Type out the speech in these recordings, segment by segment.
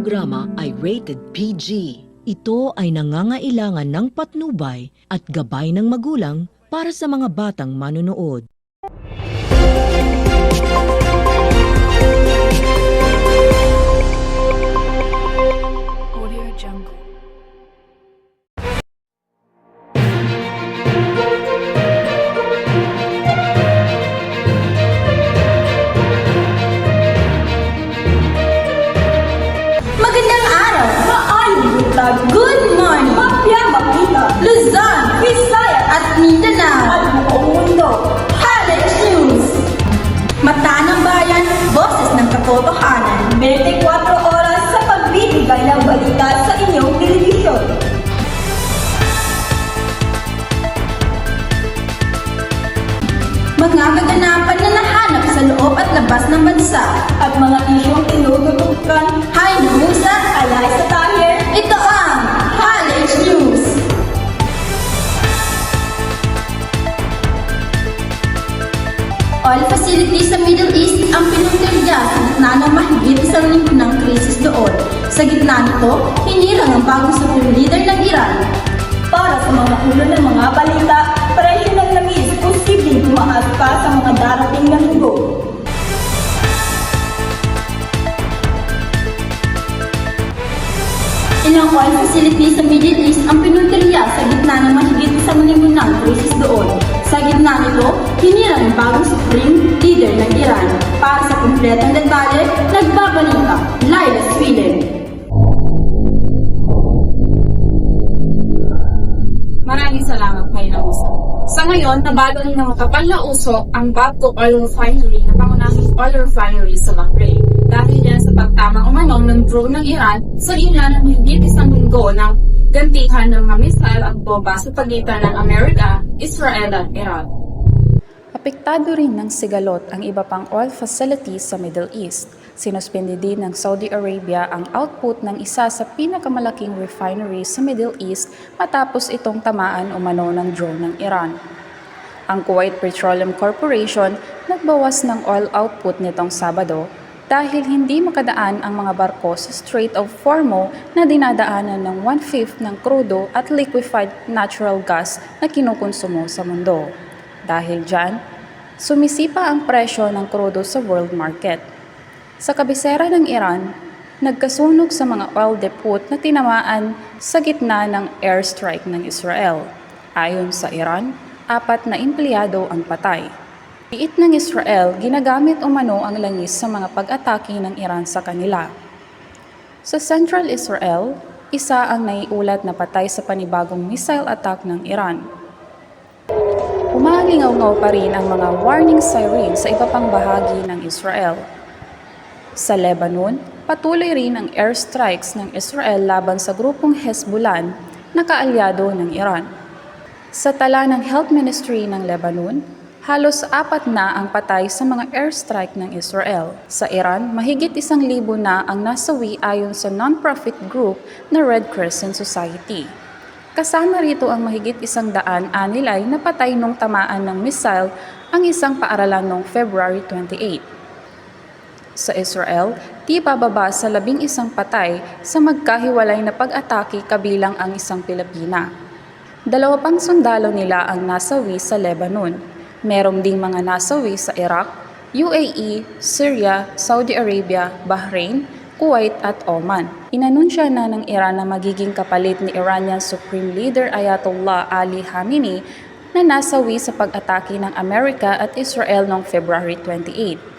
programa ay rated PG. Ito ay nangangailangan ng patnubay at gabay ng magulang para sa mga batang manonood. Audio Jungle. Magandang araw! Maayong buntag! Good morning! Mapyabang kita! Luzon, Visayas at Mindanao! At buong mundo! College News! Mata ng bayan, boses ng katotohanan. 24 oras sa pagbibigay ng balita sa inyong telebisyon. Mga kaganapan na nahanap sa loob at labas ng bansa at mga isyong tinututukan Jaime Musa, Eliza Tahir. Ito ang College News. All facilities sa Middle East ang pinuntirya sa gitna ng mahigit isang linggo ng krisis doon. Sa gitna nito, hinirang ang bagong supreme leader ng Iran. Para sa mga ulo ng mga balita, presyo ng langis posibleng tumaas pa sa mga darating na linggo. Ilang oil facilities sa Middle East ang pinuntirya sa gitna ng mahigit isang linggo ng krisis doon. Sa gitna nito, hinirang ang bagong supreme leader ng Iran. Para sa kumpletong detalye, nagbabalita, Laila Sweden. Maraming salamat, Mayna Musa. Sa ngayon, nabalong ng makapal na usok ang Babco Oil Refinery na pangunahing oil refinery sa Bahrain. Dahil yan sa pagtamang umanong ng drone ng Iran sa gitna ng higit isang linggo ng gantihan ng mga missile at bomba sa pagitan ng Amerika, Israel at Iran. Apektado rin ng sigalot ang iba pang oil facilities sa Middle East. Sinuspindi din ng Saudi Arabia ang output ng isa sa pinakamalaking refinery sa Middle East matapos itong tamaan umano ng drone ng Iran. Ang Kuwait Petroleum Corporation nagbawas ng oil output nitong Sabado dahil hindi makadaan ang mga barko sa Strait of Hormuz na dinadaanan ng 1/5 ng krudo at liquefied natural gas na kinukonsumo sa mundo. Dahil dyan, sumisipa ang presyo ng krudo sa world market. Sa kabisera ng Iran, nagkasunog sa mga oil depot na tinamaan sa gitna ng airstrike ng Israel. Ayon sa Iran, 4 na empleyado ang patay. Iit ng Israel, ginagamit umano ang langis sa mga pag-atake ng Iran sa kanila. Sa Central Israel, isa ang naiulat na patay sa panibagong missile attack ng Iran. Umalingaw-ngaw pa rin ang mga warning siren sa iba pang bahagi ng Israel. Sa Lebanon, patuloy rin ang airstrikes ng Israel laban sa grupong Hezbollah na kaalyado ng Iran. Sa tala ng Health Ministry ng Lebanon, halos 4 na ang patay sa mga airstrike ng Israel. Sa Iran, mahigit 1,000 na ang nasawi ayon sa non-profit group na Red Crescent Society. Kasama rito ang mahigit 100 anilay na patay nung tamaan ng missile ang isang paaralan noong February 28. Sa Israel, di bababa sa 11 patay sa magkahiwalay na pag-atake kabilang ang isang Pilipina. 2 pang sundalo nila ang nasawi sa Lebanon. Merong ding mga nasawi sa Iraq, UAE, Syria, Saudi Arabia, Bahrain, Kuwait at Oman. Inanunsya na ng Iran na magiging kapalit ni Iranian Supreme Leader Ayatollah Ali Khamenei na nasawi sa pag-atake ng Amerika at Israel noong February 28.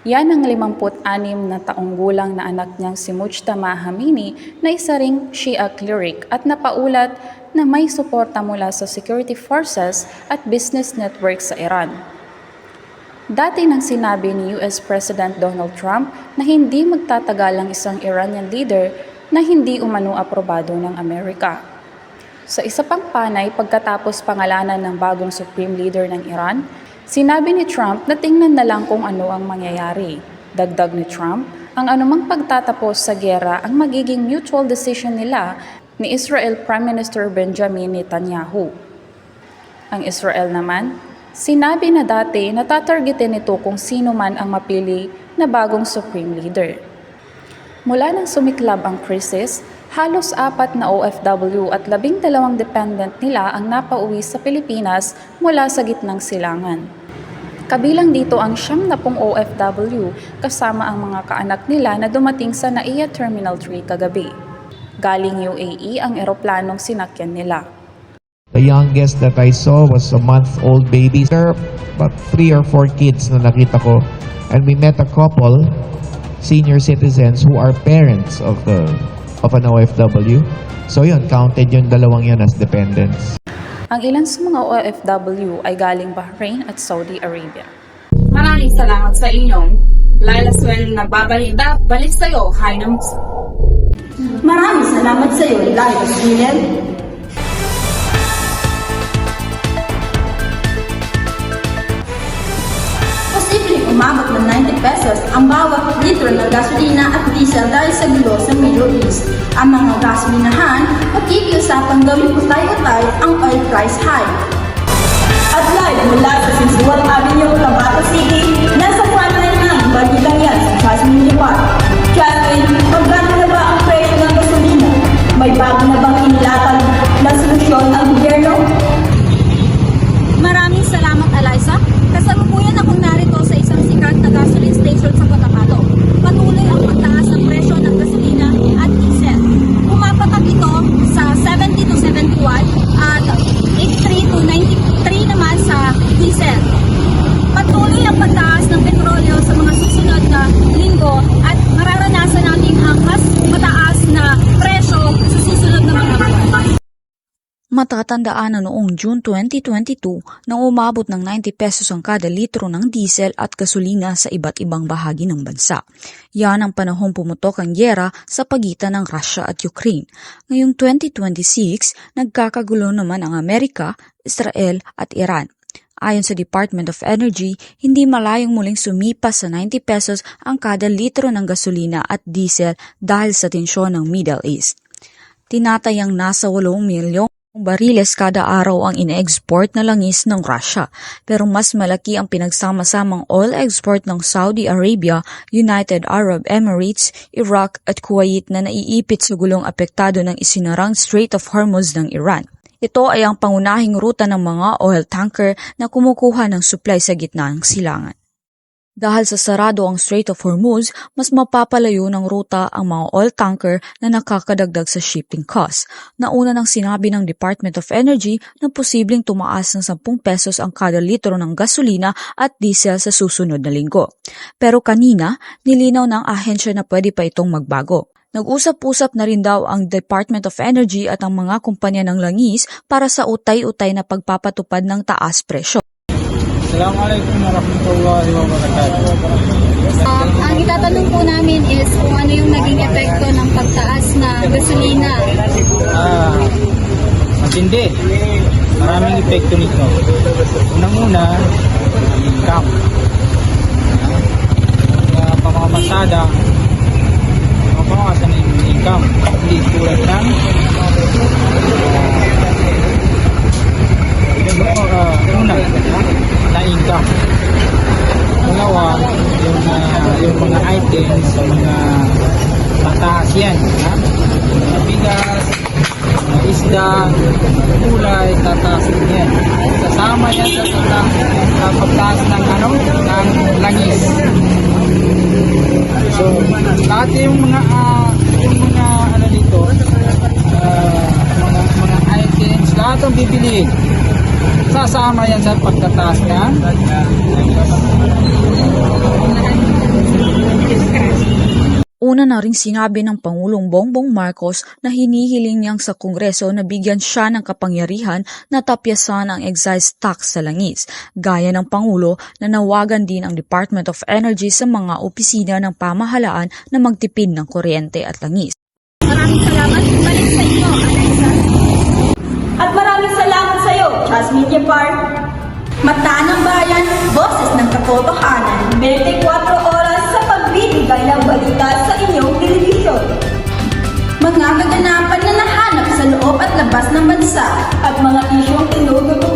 Yan ang 56 na taong gulang na anak niyang si Mujtaba Khamenei na isa ring Shia cleric at napaulat na may suporta mula sa security forces at business network sa Iran. Dati nang sinabi ni US President Donald Trump na hindi magtatagal ang isang Iranian leader na hindi umano aprobado ng Amerika. Sa isa pang panay pagkatapos pangalanan ng bagong supreme leader ng Iran, sinabi ni Trump na tingnan na lang kung ano ang mangyayari. Dagdag ni Trump, ang anumang pagtatapos sa giyera ang magiging mutual decision nila ni Israel Prime Minister Benjamin Netanyahu. Ang Israel naman, sinabi na dati na tatargetin nito kung sino man ang mapili na bagong supreme leader. Mula nang sumiklab ang krisis, halos 4 na OFW at 12 dependent nila ang napauwi sa Pilipinas mula sa gitnang silangan. Kabilang dito ang 70 OFW kasama ang mga kaanak nila na dumating sa NAIA Terminal 3 kagabi. Galing UAE ang eroplanong sinakyan nila. The youngest that I saw was a month-old baby. There are about 3 or 4 kids na nakita ko. And we met a couple, senior citizens who are parents of an OFW. So yun, counted yung dalawang yun as dependents. Ang ilan sa mga OFW ay galing Bahrain at Saudi Arabia. Maraming salamat sa inyong Laila na balik sa'yo, Hainam. Maraming salamat sa iyo, Laila Sweden. Posibleng umabot ng 90 pesos ang bawat litro ng gasolina at diesel dahil sa gulo sa Middle East. Ang mga gasolinahan, magkikiusapang gawin utay-utay ang oil price hike. At live mula sa Sinsuan Avenue, Cotabato City, nasa frontline ng balitang yan sa Jasmine Park. Jasmine, magkano na ba ang presyo ng gasolina? May bago na bang inilatag na solusyon ang gobyerno? Maraming salamat, Eliza. Kasalukuyan akong narito sa isang sikat na gasoline station sa Cotabato. Patuloy ang pagtaas ng presyo ng gasolina at diesel. Pumapatak ito sa 70 to 71 at 83 to 93 naman sa diesel. Patuloy ang pagtaas ng petrolyo sa mga susunod na linggo at mararanasan natin ang mas mataas na presyo sa susunod na mga buwan. Matatandaan na noong June 2022 nang umabot ng 90 pesos ang kada litro ng diesel at gasolina sa iba't ibang bahagi ng bansa. Yan ang panahong pumutok ang gyera sa pagitan ng Russia at Ukraine. Ngayong 2026, nagkakagulo naman ang Amerika, Israel at Iran. Ayon sa Department of Energy, hindi malayong muling sumipa sa 90 pesos ang kada litro ng gasolina at diesel dahil sa tensyon ng Middle East. Tinatayang nasa 8 milyong bariles kada araw ang ine-export na langis ng Russia, pero mas malaki ang pinagsama-samang oil export ng Saudi Arabia, United Arab Emirates, Iraq at Kuwait na naiipit sa gulong apektado ng isinarang Strait of Hormuz ng Iran. Ito ay ang pangunahing ruta ng mga oil tanker na kumukuha ng supply sa gitna ng silangan. Dahil sa sarado ang Strait of Hormuz, mas mapapalayo ng ruta ang mga oil tanker na nakakadagdag sa shipping cost. Nauna nang sinabi ng Department of Energy na posibleng tumaas ng 10 pesos ang kada litro ng gasolina at diesel sa susunod na linggo. Pero kanina, nilinaw ng ahensya na pwede pa itong magbago. Nag-usap-usap na rin daw ang Department of Energy at ang mga kumpanya ng langis para sa utay-utay na pagpapatupad ng taas presyo. Assalamualaikum warahmatullahi wabarakatuh. Ang itatanong po namin is kung ano yung naging epekto ng pagtaas na gasolina. Matindi. Maraming epekto nito. Unang-una, income. Pamamasada, mabawasan yung income. Hindi tulad ng una, na income. Dalawa, yung mga items, mga mataas yan. Mga bigas, mga isda, kulay, tataas yan. Sasama yan sa pagtaas ng langis. So, lahat yung mga dito, mga items, lahat ang bibiliin. Sasama yan sa pagtataas ng Una na ring sinabi ng Pangulong Bongbong Marcos na hinihiling niyang sa Kongreso na bigyan siya ng kapangyarihan na tapyasan ang excise tax sa langis. Gaya ng Pangulo na nawagan din ang Department of Energy sa mga opisina ng pamahalaan na magtipid ng kuryente at langis. Maraming salamat. Balik sa inyo, Eliza. At maraming salamat sa iyo, Jasmine Jepar. Mata ng bayan, boses ng katotohanan, 24 oras sa pagbibigay ng balita sa inyong telebisyon. Mga kaganapan na nahanap sa loob at labas ng bansa at mga isyong tinututukan